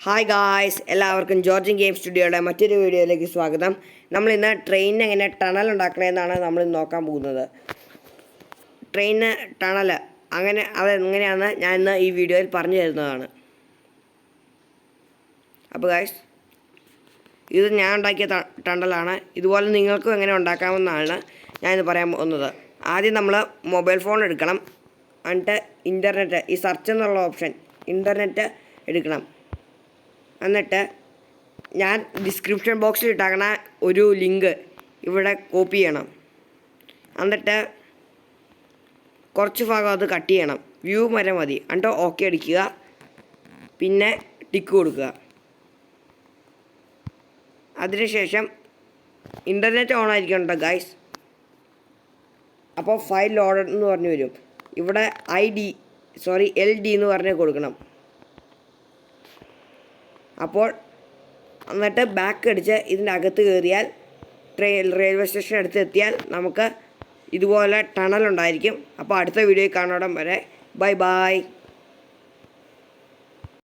Hi guys, എല്ലാവർക്കും Georgine game സ്റ്റുഡിയോയുടെ മറ്റൊരു വീഡിയോയിലേക്ക് സ്വാഗതം. നമ്മളിന്ന് ട്രെയിനിന് എങ്ങനെ ടണൽ ഉണ്ടാക്കണമെന്നാണ് നമ്മൾ നോക്കാൻ പോകുന്നത്. ട്രെയിനിന് ടണൽ അതെങ്ങനെയാണെന്ന് ഞാൻ ഇന്ന് ഈ വീഡിയോയിൽ പറഞ്ഞു തരുന്നതാണ്. അപ്പോൾ ഗായ്സ്, ഇത് ഞാൻ ഉണ്ടാക്കിയ ടണലാണ്. ഇതുപോലെ നിങ്ങൾക്കും എങ്ങനെ ഉണ്ടാക്കാമെന്നാണ് ഞാനിന്ന് പറയാൻ പോകുന്നത്. ആദ്യം നമ്മൾ മൊബൈൽ ഫോൺ എടുക്കണം. എന്നിട്ട് ഇൻ്റർനെറ്റ്, ഈ സെർച്ച് എന്നുള്ള ഓപ്ഷൻ ഇൻ്റർനെറ്റ് എടുക്കണം. എന്നിട്ട് ഞാൻ ഡിസ്ക്രിപ്ഷൻ ബോക്സിൽ ഇട്ടാക്കണ ഒരു ലിങ്ക് ഇവിടെ കോപ്പി ചെയ്യണം. എന്നിട്ട് കുറച്ച് ഭാഗം അത് കട്ട് ചെയ്യണം. വ്യൂ വരെ മതി. എന്നിട്ട് ഓക്കെ അടിക്കുക. പിന്നെ ടിക്ക് കൊടുക്കുക. അതിനുശേഷം ഇൻ്റർനെറ്റ് ഓൺ ആയിരിക്കണം കേട്ടോ ഗൈസ്. അപ്പോൾ ഫയൽ ലോഡഡ് എന്ന് പറഞ്ഞു വരും. ഇവിടെ LD എന്ന് പറഞ്ഞ് കൊടുക്കണം. അപ്പോൾ എന്നിട്ട് ബാക്ക് അടിച്ച് ഇതിൻ്റെ അകത്ത് കയറിയാൽ റെയിൽവേ സ്റ്റേഷൻ അടുത്ത് എത്തിയാൽ നമുക്ക് ഇതുപോലെ ടണൽ ഉണ്ടായിരിക്കും. അപ്പോൾ അടുത്ത വീഡിയോയിൽ കാണുന്നിടം വരെ ബൈ.